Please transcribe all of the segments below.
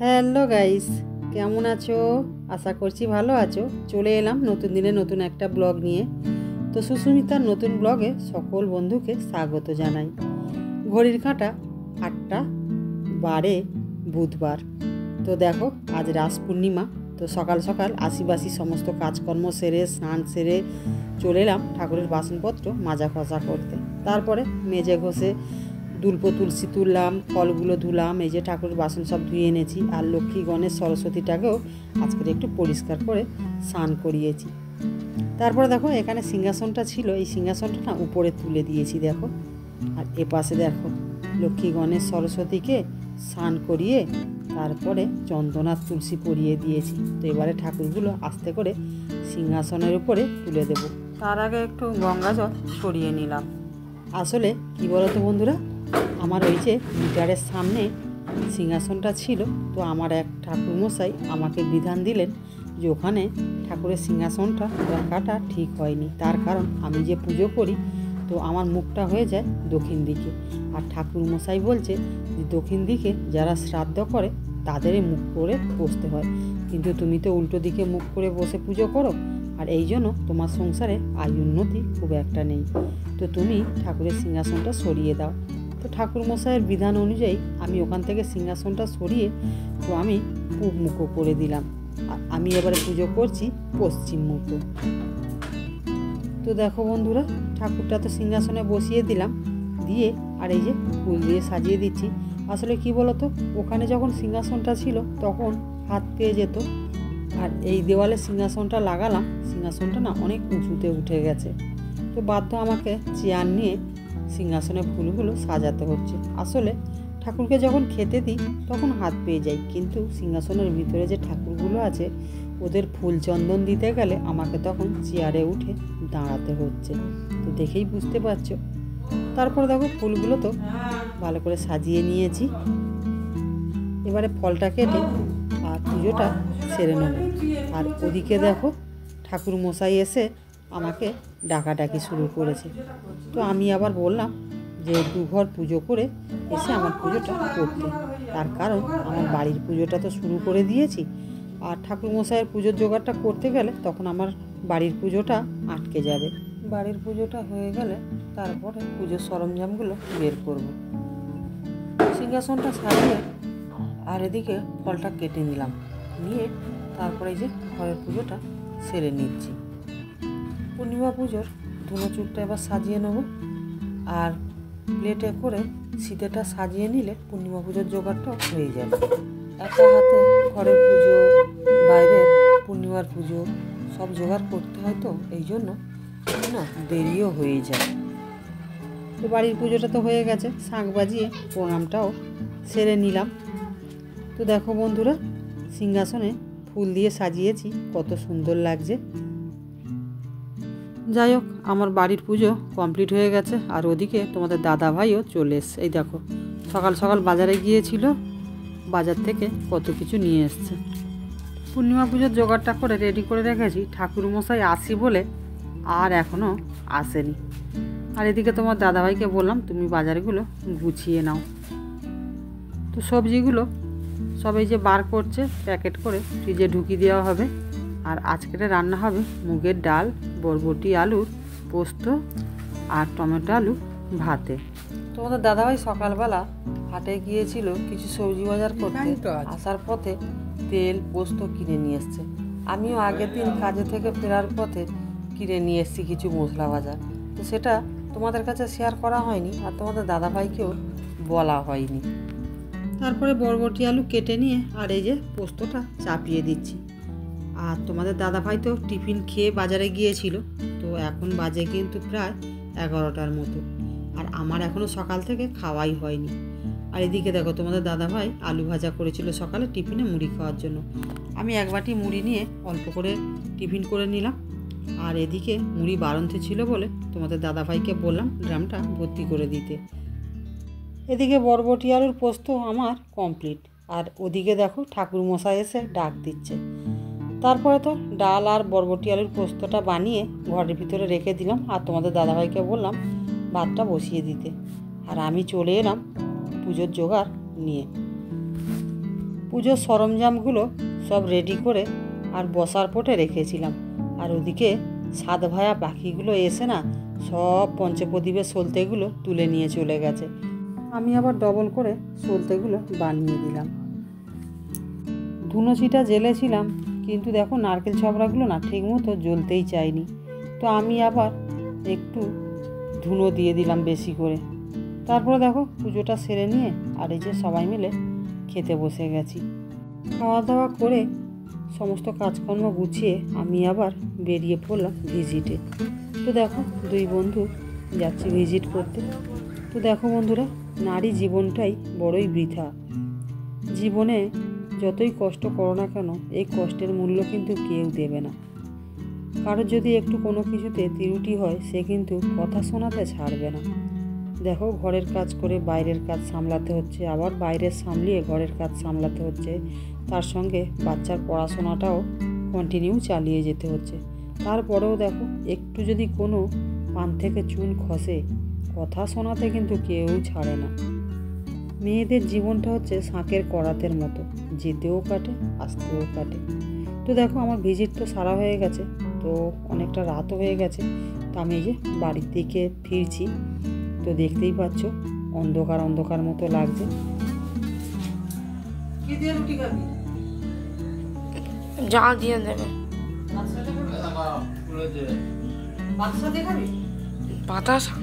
Hello guys, কেমন আছো? আশা করছি ভালো আছো। চলে এলাম নতুন দিনে নতুন একটা ব্লগ নিয়ে। তো সুস্মিতার নতুন ব্লগে সকল বন্ধুকে স্বাগত জানাই। ঘড়ির কাঁটা 8:12 বুধবার। তো দেখো আজ রাস পূর্ণিমা। তো সকাল সকাল আশিবাসি সমস্ত কাজকর্ম সেরে স্নান সেরে চলে এলাম ঠাকুরের বাসনপত্র মাজা ঘষা করতে। তারপরে মেজে ঘষে দুলপো তুলসী তুললাম, ফলগুলো ধুলাম, এই যে ঠাকুরের বাসন সব ধুয়ে এনেছি। আর লক্ষ্মী গণেশ সরস্বতীটাকেও আজকের একটু পরিষ্কার করে স্নান করিয়েছি। তারপরে দেখো এখানে সিংহাসনটা ছিল, এই সিংহাসনটা না উপরে তুলে দিয়েছি দেখো। আর এপাশে দেখো লক্ষ্মী গণেশ সরস্বতীকে স্নান করিয়ে তারপরে চন্দনার তুলসী পরিয়ে দিয়েছি। তো এবারে ঠাকুরগুলো আস্তে করে সিংহাসনের উপরে তুলে দেব। তার আগে একটু গঙ্গা জল ছড়িয়ে নিলাম। আসলে কী বলো তো বন্ধুরা, আমার ওই যে মিটারের সামনে সিংহাসনটা ছিল, তো আমার এক ঠাকুরমশাই আমাকে বিধান দিলেন যে ওখানে ঠাকুরের সিংহাসনটা রাখাটা ঠিক হয়নি। তার কারণ আমি যে পুজো করি তো আমার মুখটা হয়ে যায় দক্ষিণ দিকে। আর ঠাকুরমশাই বলছে যে দক্ষিণ দিকে যারা শ্রাদ্ধ করে তাদেরই মুখ করে বসতে হয়, কিন্তু তুমি তো উল্টো দিকে মুখ করে বসে পুজো করো, আর এই জন্য তোমার সংসারে আয় উন্নতি খুব একটা নেই। তো তুমি ঠাকুরের সিংহাসনটা সরিয়ে দাও। তো ঠাকুরমশাইয়ের বিধান অনুযায়ী আমি ওখান থেকে সিংহাসনটা সরিয়ে তো আমি পূব মুখ করে দিলাম। আর আমি এবারে পুজো করছি পশ্চিম মুখ। তো দেখো বন্ধুরা, ঠাকুরটা তো সিংহাসনে বসিয়ে দিলাম, দিয়ে আর এই যে ফুল দিয়ে সাজিয়ে দিচ্ছি। আসলে কি বলতো, ওখানে যখন সিংহাসনটা ছিল তখন হাত পেয়ে যেত, আর এই দেওয়ালে সিংহাসনটা লাগালাম, সিংহাসনটা না অনেক উঁচুতে উঠে গেছে। তো বাধ্য আমাকে চেয়ার নিয়ে সিংহাসনে ফুলগুলো সাজাতে হচ্ছে। আসলে ঠাকুরকে যখন খেতে দিই তখন হাত পেয়ে যাই, কিন্তু সিংহাসনের ভিতরে যে ঠাকুরগুলো আছে ওদের ফুল চন্দন দিতে গেলে আমাকে তখন চেয়ারে উঠে দাঁড়াতে হচ্ছে। তো দেখেই বুঝতে পারছো। তারপরে দেখো ফুলগুলো তো ভালো করে সাজিয়ে নিয়েছি। এবারে ফলটা কেটে আর পুজোটা সেরে নেব। আর ওদিকে দেখো ঠাকুর মশাই এসে আমাকে ডাকাডাকি শুরু করেছে। তো আমি আবার বললাম যে দুঘর পুজো করে এসে আমার পুজোটা করতে। তার কারণ আমার বাড়ির পুজোটা তো শুরু করে দিয়েছি, আর ঠাকুর মশাইয়ের পুজোর জোগাড়টা করতে গেলে তখন আমার বাড়ির পুজোটা আটকে যাবে। বাড়ির পুজোটা হয়ে গেলে তারপরে পুজোর সরঞ্জামগুলো বের করব। সিংহাসনটা সাজিয়ে আর এদিকে ফলটা কেটে নিলাম, নিয়ে তারপরে যে ঘরের পুজোটা সেরে নিচ্ছি। পূর্ণিমা পুজোর ধুনো চুরটা এবার সাজিয়ে নেব। আর প্লেটে করে শীতেটা সাজিয়ে নিলে পূর্ণিমা পুজোর জোগাড়টা হয়ে যাবে। একটা হাতে ঘরের পুজো, বাইরের পূর্ণিমার পুজো সব জোগাড় করতে হয়, তো এই জন্য না দেরিও হয়ে যায়। তো বাড়ির পুজোটা তো হয়ে গেছে, শাঁখ বাজিয়ে প্রণামটাও সেরে নিলাম। তো দেখো বন্ধুরা, সিংহাসনে ফুল দিয়ে সাজিয়েছি, কত সুন্দর লাগছে। যাই হোক, আমার বাড়ির পুজো কমপ্লিট হয়ে গেছে। আর ওদিকে তোমাদের দাদা ভাইও চলে এসছে। এই দেখো সকাল সকাল বাজারে গিয়েছিল, বাজার থেকে কত কিছু নিয়ে এসছে। পূর্ণিমা পুজোর জোগাড়টা করে রেডি করে রেখেছি, ঠাকুরমশাই আসি বলে আর এখনও আসেনি। আর এদিকে তোমার দাদাভাইকে বললাম তুমি বাজারগুলো গুছিয়ে নাও। তো সবজিগুলো সবাই যে বার করছে, প্যাকেট করে ফ্রিজে ঢুকিয়ে দেওয়া হবে। আর আজকের রান্না হবে মুগের ডাল, বরবটি আলুর পোস্ত আর টমেটো আলু ভাতে। তোমাদের দাদাভাই সকালবেলা হাটে গিয়েছিল কিছু সবজি বাজার করতে, আসার পথে তেল পোস্ত কিনে নিয়ে এসছে। আমিও আগের দিন কাজে থেকে ফেরার পথে কিনে নিয়ে এসেছি কিছু মশলা বাজার। তো সেটা তোমাদের কাছে শেয়ার করা হয়নি, আর তোমাদের দাদাভাইকেও বলা হয়নি। তারপরে বরবটি আলু কেটে নিয়ে আর এই যে পোস্তটা চাপিয়ে দিচ্ছি। আর তোমাদের দাদাভাই তো টিফিন খেয়ে বাজারে গিয়েছিল, তো এখন বাজে কিন্তু প্রায় 11টার মতো। আর আমার এখনও সকাল থেকে খাওয়াই হয়নি। আর এদিকে দেখো তোমাদের দাদাভাই আলু ভাজা করেছিল সকালে টিফিনে মুড়ি খাওয়ার জন্য। আমি এক বাটি মুড়ি নিয়ে অল্প করে টিফিন করে নিলাম। আর এদিকে মুড়ি বাড়ন্তে ছিল বলে তোমাদের দাদাভাইকে বললাম ড্রামটা ভর্তি করে দিতে। এদিকে বরবটি আলুর পোস্ত আমার কমপ্লিট। আর ওদিকে দেখো ঠাকুরমশাই এসে ডাক দিচ্ছে। তারপরে তো ডাল আর বরবটি আলুর পোস্তটা বানিয়ে ঘরের ভিতরে রেখে দিলাম, আর তোমাদের দাদাভাইকে বললাম ভাতটা বসিয়ে দিতে। আর আমি চলে এলাম পুজোর জোগাড় নিয়ে। পুজোর সরঞ্জামগুলো সব রেডি করে আর বসার পটে রেখেছিলাম। আর ওদিকে সাত ভায়া পাখিগুলো এসে না সব পঞ্চপ্রদীপের সলতেগুলো তুলে নিয়ে চলে গেছে। আমি আবার ডবল করে সলতেগুলো বানিয়ে দিলাম। ধুনো ছিটা জ্বেলেছিলাম, কিন্তু দেখো নারকেল ছবড়াগুলো না ঠিক মতো জ্বলতেই চায়নি। তো আমি আবার একটু ধুনো দিয়ে দিলাম বেশি করে। তারপরে দেখো পুজোটা সেরে নিয়ে আর এই যে সবাই মিলে খেতে বসে গেছি। খাওয়া দাওয়া করে সমস্ত কাজকর্ম গুছিয়ে আমি আবার বেরিয়ে পড়লাম ভিজিটে। তো দেখো দুই বন্ধু যাচ্ছি ভিজিট করতে। তো দেখো বন্ধুরা, নারী জীবনটাই বড়ই বৃথা। জীবনে যতই কষ্ট করো না কেন, এই কষ্টের মূল্য কিন্তু কেউ দেবে না। কারোর যদি একটু কোনো কিছুতে ত্রুটি হয়, সে কিন্তু কথা শোনাতে ছাড়বে না। দেখো ঘরের কাজ করে বাইরের কাজ সামলাতে হচ্ছে, আবার বাইরের সামলিয়ে ঘরের কাজ সামলাতে হচ্ছে, তার সঙ্গে বাচ্চার পড়াশোনাটাও কন্টিনিউ চালিয়ে যেতে হচ্ছে। তারপরেও দেখো একটু যদি কোনো পান থেকে চুন খসে, কথা শোনাতে কিন্তু কেউ ছাড়ে না। মেয়েদের জীবনটা হচ্ছে শাঁখের করাতের মতো, যেতেও কাটে আসতেও কাটে। তো দেখো আমার ভিজিট তো সারা হয়ে গেছে, তো অনেকটা রাতও হয়ে গেছে। তো আমি এই যে বাড়ির দিকে ফিরছি। তো দেখতেই পাচ্ছ অন্ধকার অন্ধকার মতো লাগছে। কি দিয়ে রুটি খাবি? যা দিয়ে দেবে। বাতাসা দিয়ে খাবি? বাতাসা?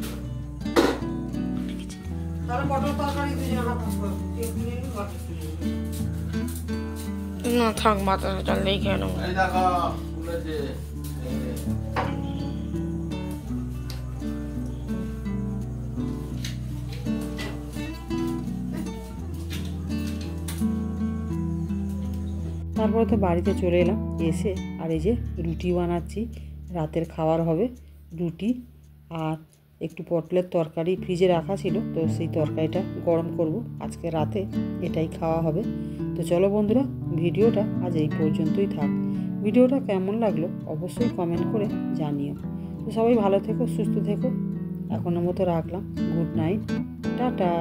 তাহলে পটল তরকারি দুজনে হাত করো। না থাক, বাতাসা চাললেই খেয়ে নেবো। তারপরে তো বাড়িতে চলে এলাম। এসে আর এই যে রুটি বানাচ্ছি, রাতের খাবার হবে রুটি। আর একটু পটলের তরকারি ফ্রিজে রাখা ছিল, তো সেই তরকারিটা গরম করব। আজকে রাতে এটাই খাওয়া হবে। তো চলো বন্ধুরা, ভিডিওটা আজ এই পর্যন্তই থাক। ভিডিওটা কেমন লাগলো অবশ্যই কমেন্ট করে জানিও। তো সবাই ভালো থেকো, সুস্থ থেকো। এখনের মতো রাখলাম। Good night, tata.